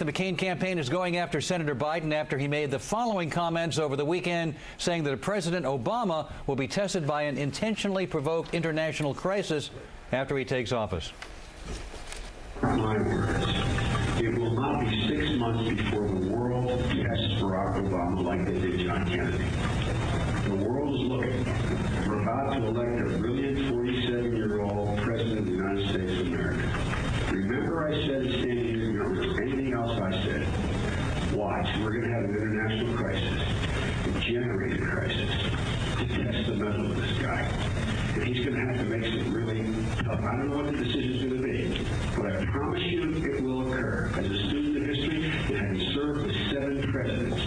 the McCain campaign is going after Senator Biden after he made the following comments over the weekend, saying that President Obama will be tested by an intentionally provoked international crisis after he takes office. My words. It will not be 6 months before the world tests Barack Obama like they did John Kennedy. The world is looking. We're about to elect a brilliant 47-year-old president of the United States of America. Remember I said standing here, you don't remember anything else I said. Watch, we're going to have an international crisis, a generated crisis, to test the mettle of this guy. And he's going to have to make some really tough, I don't know what the decision's going to be, but I promise you it will occur. As a student of history, and having served with 7 presidents,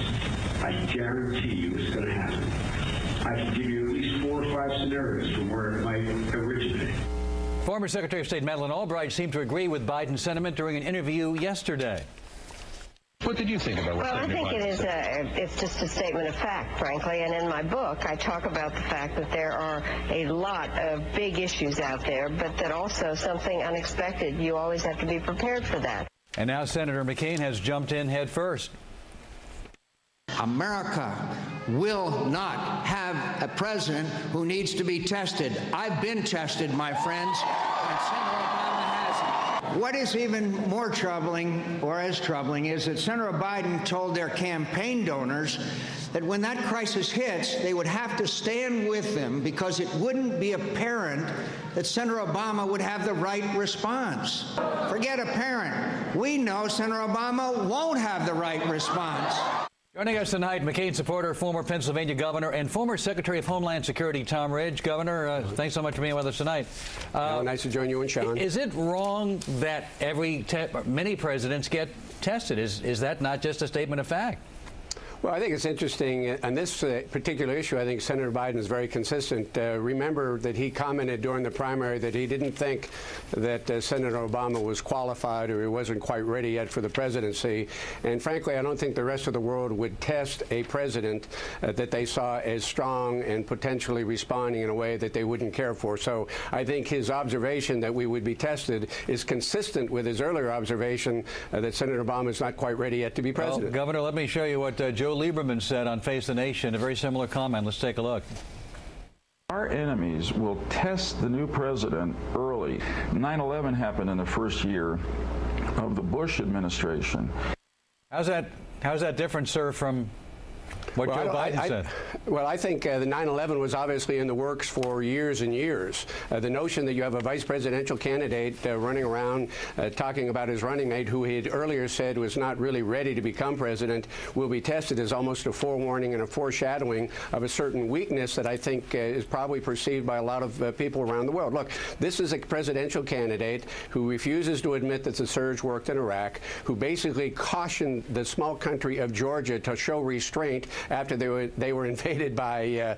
I guarantee you it's going to happen. I can give you at least 4 or 5 scenarios from where it might originate. Former Secretary of State Madeleine Albright seemed to agree with Biden's sentiment during an interview yesterday. What did you think about what Well, I think it's just a statement of fact, frankly. And in my book, I talk about the fact that there are a lot of big issues out there, but that also something unexpected. You always have to be prepared for that. And now Senator McCain has jumped in head first. America will not have a president who needs to be tested. I've been tested, my friends, and Senator Obama hasn't. What is even more troubling, or as troubling, is that Senator Biden told their campaign donors that when that crisis hits, they would have to stand with them because it wouldn't be apparent that Senator Obama would have the right response. Forget apparent. We know Senator Obama won't have the right response. Joining us tonight, McCain supporter, former Pennsylvania governor, and former Secretary of Homeland Security, Tom Ridge. Governor, thanks so much for being with us tonight. Nice to join you and Sean. Is it wrong that many presidents get tested? Is that not just a statement of fact? Well, I think it's interesting. On this particular issue, I think Senator Biden is very consistent. Remember that he commented during the primary that he didn't think that Senator Obama was qualified or he wasn't quite ready yet for the presidency. And frankly, I don't think the rest of the world would test a president that they saw as strong and potentially responding in a way that they wouldn't care for. So I think his observation that we would be tested is consistent with his earlier observation that Senator Obama is not quite ready yet to be president. Well, Governor, let me show you what Joe Lieberman said on Face the Nation, a very similar comment. Let's take a look. Our enemies will test the new president early. 9/11 happened in the first year of the Bush administration. How's that different, sir, from what Joe Biden said? Well, I think the 9/11 was obviously in the works for years and years. The notion that you have a vice presidential candidate running around talking about his running mate, who he had earlier said was not really ready to become president, will be tested as almost a forewarning and a foreshadowing of a certain weakness that I think is probably perceived by a lot of people around the world. Look, this is a presidential candidate who refuses to admit that the surge worked in Iraq, who basically cautioned the small country of Georgia to show restraint after they were invaded by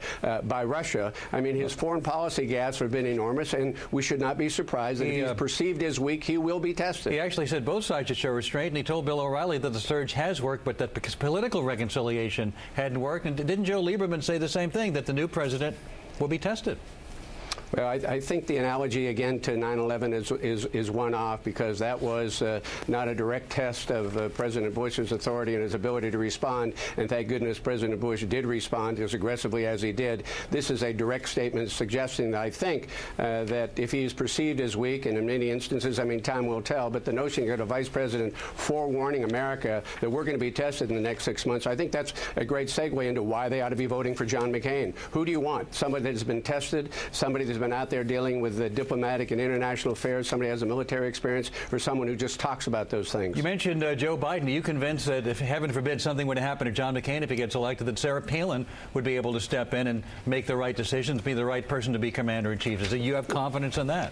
Russia. I mean, his foreign policy gaffes have been enormous, and we should not be surprised that if he's perceived as weak, he will be tested. He actually said both sides should show restraint, and he told Bill O'Reilly that the surge has worked, but that because political reconciliation hadn't worked. And didn't Joe Lieberman say the same thing, that the new president will be tested? Well, I think the analogy, again, to 9/11 is one-off, because that was not a direct test of President Bush's authority and his ability to respond. And thank goodness President Bush did respond as aggressively as he did. This is a direct statement suggesting that I think that if he is perceived as weak, and in many instances, I mean, time will tell, but the notion that a vice president forewarning America that we're going to be tested in the next 6 months, I think that's a great segue into why they ought to be voting for John McCain. Who do you want? Somebody that's been tested, somebody that's been out there dealing with diplomatic and international affairs, somebody who has a military experience, or someone who just talks about those things? You mentioned Joe Biden. Are you convinced that if, heaven forbid, something would happen to John McCain if he gets elected, that Sarah Palin would be able to step in and make the right decisions, be the right person to be commander-in-chief? Is it you have confidence in that?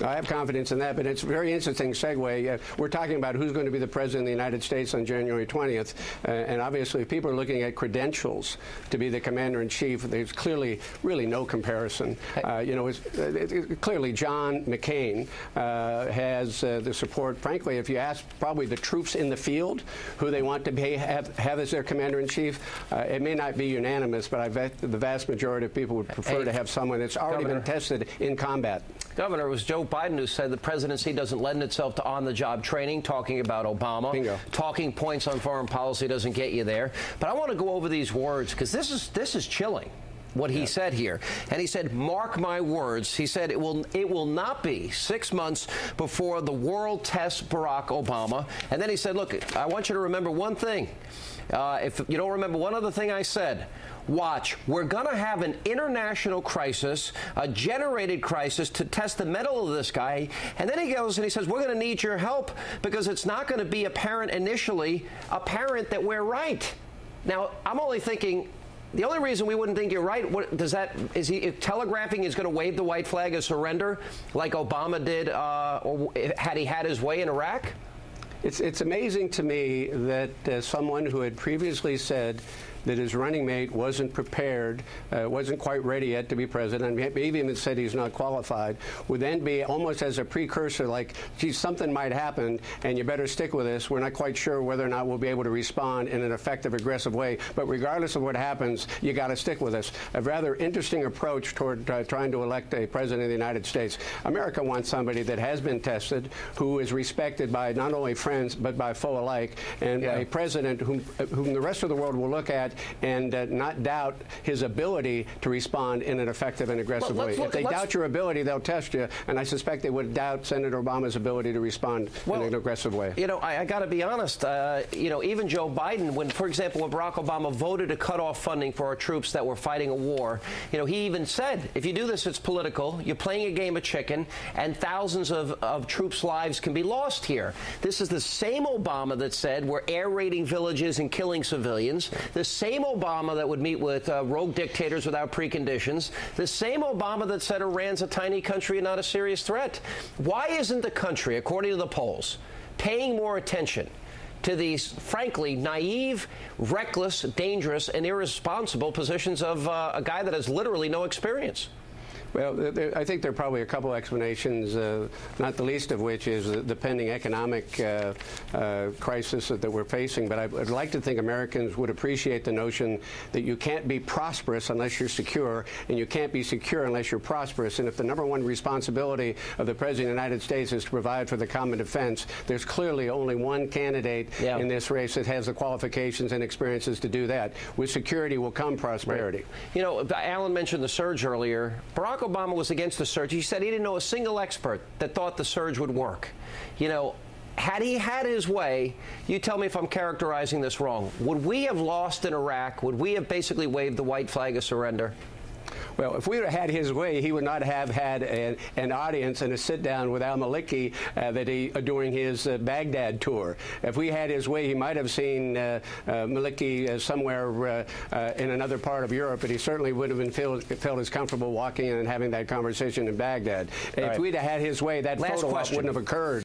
I have confidence in that, but it's a very interesting segue. We're talking about who's going to be the president of the United States on January 20th, and obviously if people are looking at credentials to be the commander-in-chief, there's clearly really no comparison. Clearly John McCain has the support. Frankly, if you ask probably the troops in the field who they want to have as their commander-in-chief, it may not be unanimous, but I bet the vast majority of people would prefer to have someone that's already been tested in combat. Governor, it was Joe Biden, who said the presidency doesn't lend itself to on-the-job training, talking about Obama. Bingo. Talking points on foreign policy doesn't get you there. But I want to go over these words because this is chilling. What he said here. And he said, mark my words. He said it will not be 6 months before the world tests Barack Obama. And then he said, look, I want you to remember one thing. If you don't remember one other thing I said, watch, we're going to have an international crisis, a generated crisis to test the mettle of this guy. And then he goes and he says, we're going to need your help because it's not going to be apparent initially, apparent that we're right. Now, I'm only thinking, the only reason we wouldn't think you're right, is he telegraphing he's going to wave the white flag of surrender like Obama did or had he had his way in Iraq? It's amazing to me that someone who had previously said that his running mate wasn't prepared, wasn't quite ready yet to be president, maybe even said he's not qualified, would then be almost as a precursor like, geez, something might happen and you better stick with this. We're not quite sure whether or not we'll be able to respond in an effective, aggressive way. But regardless of what happens, you got to stick with us. A rather interesting approach toward trying to elect a president of the United States. America wants somebody that has been tested, who is respected by not only friends but by foe alike, and a president whom the rest of the world will look at and not doubt his ability to respond in an effective and aggressive way. If they doubt your ability, they'll test you, and I suspect they would doubt Senator Obama's ability to respond in an aggressive way. You know, I got to be honest, you know, even Joe Biden, when, for example, when Barack Obama voted to cut off funding for our troops that were fighting a war, you know, he even said, if you do this, it's political, you're playing a game of chicken, and thousands of troops' lives can be lost here. This is the same Obama that said we're air raiding villages and killing civilians, the same Obama that would meet with rogue dictators without preconditions, the same Obama that said Iran's a tiny country and not a serious threat. Why isn't the country, according to the polls, paying more attention to these, frankly, naive, reckless, dangerous, and irresponsible positions of a guy that has literally no experience? Well, I think there are probably a couple explanations, not the least of which is the pending economic crisis that we're facing. But I'd like to think Americans would appreciate the notion that you can't be prosperous unless you're secure, and you can't be secure unless you're prosperous. And if the number one responsibility of the President of the United States is to provide for the common defense, there's clearly only one candidate in this race that has the qualifications and experiences to do that. With security will come prosperity. Right. You know, Alan mentioned the surge earlier. Barack Obama was against the surge. He said he didn't know a single expert that thought the surge would work. You know, had he had his way, you tell me if I'm characterizing this wrong, would we have lost in Iraq? Would we have basically waved the white flag of surrender? Well, if we would have had his way, he would not have had an audience and a sit-down with al-Maliki during his Baghdad tour. If we had his way, he might have seen Maliki somewhere in another part of Europe, but he certainly would have felt as comfortable walking in and having that conversation in Baghdad. If we'd have had his way, that photo op wouldn't have occurred.